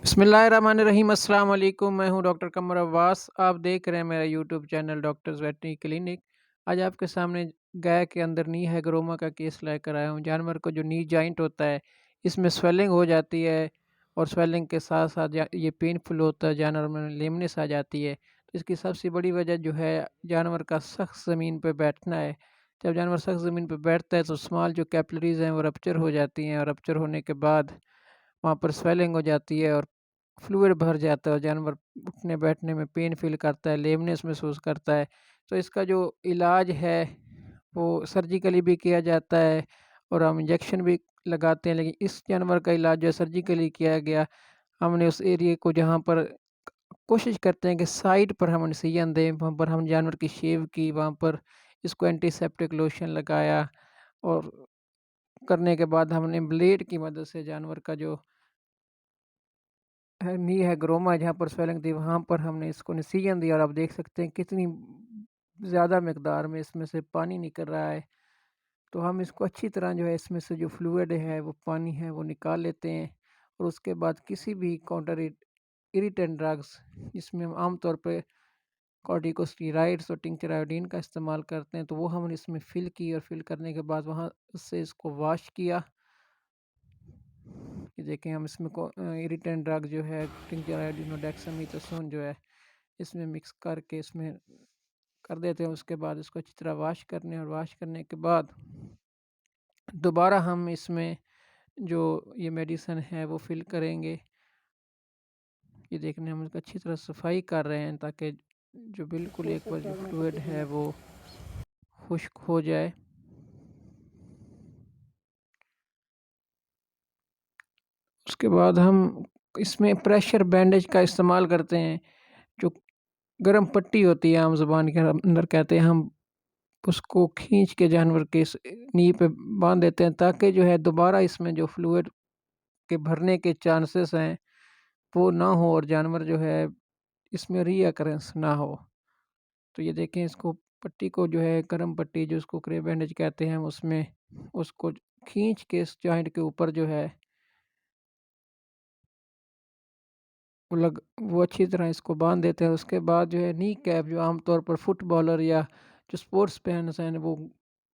बिस्मिल्लाहिर्रहमानिर्रहीम। अस्सलाम वालेकुम। मैं हूं डॉक्टर कमर अब्बास। आप देख रहे हैं मेरा YouTube channel doctors veterinary clinic. आज आपके सामने गाय के अंदर नी हाइग्रोमा का केस लेकर आया हूं। जानवर को जो नी जॉइंट होता है इसमें स्वेलिंग हो जाती है और स्वेलिंग के साथ साथ ये पेनफुल होता है, जानवर में लेमनेस आ जाती है। तो इसकी सबसे बड़ी वजह जो है जानवर का सख्त ज़मीन पर बैठना है। जब जानवर सख्त ज़मीन पर बैठता है तो स्मॉल जो कैपिलरीज हैं वो रप्चर हो जाती हैं और रप्चर होने के बाद वहाँ पर स्वेलिंग हो जाती है और फ्लूइड भर जाता है और जानवर उठने बैठने में पेन फील करता है, लेमनेस महसूस करता है। तो इसका जो इलाज है वो सर्जिकली भी किया जाता है और हम इंजेक्शन भी लगाते हैं, लेकिन इस जानवर का इलाज जो है सर्जिकली किया गया। हमने उस एरिया को जहाँ पर कोशिश करते हैं कि साइड पर हम इन्सिजन दें, वहाँ पर हम जानवर की शेव की, वहाँ पर इसको एंटीसेप्टिक लोशन लगाया और करने के बाद हमने ब्लेड की मदद से जानवर का जो नी है ग्रोमा जहाँ पर स्वेलिंग थी वहाँ पर हमने इसको इन्सिजन दिया और आप देख सकते हैं कितनी ज़्यादा मिकदार में इसमें से पानी निकल रहा है। तो हम इसको अच्छी तरह जो है इसमें से जो फ्लूइड है वो पानी है वो निकाल लेते हैं और उसके बाद किसी भी काउंटर इरिटेंट ड्रग्स जिसमें हम आमतौर पे कॉर्टिकोस्टेरॉइड्स और टिंचर आयोडीन का इस्तेमाल करते हैं, तो वो हमने इसमें फ़िल की और फ़िल करने के बाद वहाँ से इसको वॉश किया। ये देखें हम इसमें इरिटेंट ड्रग जो है टिंचर आयोडीन और डेक्सामेथासोन जो है इसमें मिक्स करके इसमें कर देते हैं। उसके बाद इसको अच्छी तरह वॉश करने और वॉश करने के बाद दोबारा हम इसमें जो ये मेडिसिन है वो फिल करेंगे। ये देखने हम इसको अच्छी तरह सफाई कर रहे हैं ताकि जो बिल्कुल एक बार जो फ्लूइड है वो खुश्क हो जाए। उसके बाद हम इसमें प्रेशर बैंडेज का इस्तेमाल करते हैं। जो गर्म पट्टी होती है आम ज़ुबान के अंदर कहते हैं, हम उसको खींच के जानवर के नी पे बांध देते हैं ताकि जो है दोबारा इसमें जो फ्लूइड के भरने के चांसेस हैं वो ना हो और जानवर जो है इसमें रीअकरेंस ना हो। तो ये देखें इसको पट्टी को जो है गर्म पट्टी जो उसको क्रे बैंडेज कहते हैं उसमें उसको खींच के इस जॉइंट के ऊपर जो है वो अच्छी तरह इसको बांध देते हैं। उसके बाद जो है नी कैप जो आमतौर पर फुटबॉलर या जो स्पोर्ट्स फैंस हैं वो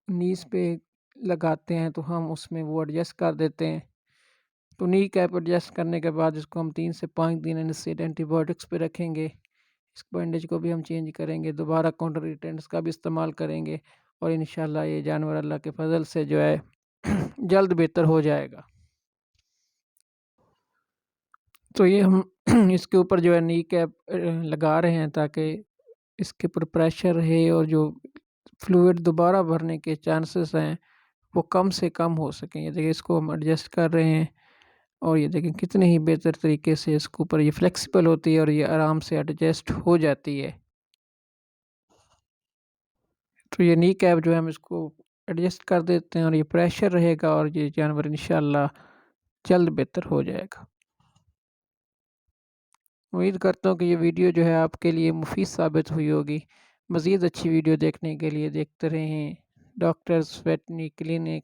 नीज पे लगाते हैं, तो हम उसमें वो एडजस्ट कर देते हैं। तो नी कैप एडजस्ट करने के बाद इसको हम 3 से 5 दिन एनएसएड एंटीबायोटिक्स पे रखेंगे। इस बैंडेज को भी हम चेंज करेंगे, दोबारा काउंटर रिटेंट्स का भी इस्तेमाल करेंगे और इंशाल्लाह ये जानवर अल्लाह के फजल से जो है जल्द बेहतर हो जाएगा। तो ये हम इसके ऊपर जो है नी कैप लगा रहे हैं ताकि इसके ऊपर प्रेशर रहे और जो फ्लूइड दोबारा भरने के चांसेस हैं वो कम से कम हो सकें। ये देखिए इसको हम एडजस्ट कर रहे हैं और ये देखें कितने ही बेहतर तरीके से इसके ऊपर ये फ्लेक्सिबल होती है और ये आराम से एडजस्ट हो जाती है। तो ये नी कैप जो है हम इसको एडजस्ट कर देते हैं और ये प्रेशर रहेगा और ये जानवर इंशाल्लाह जल्द बेहतर हो जाएगा। उम्मीद करता हूँ कि ये वीडियो जो है आपके लिए मुफीद साबित हुई होगी। मज़ीद अच्छी वीडियो देखने के लिए देखते रहें डॉक्टर्स वेटनरी क्लिनिक।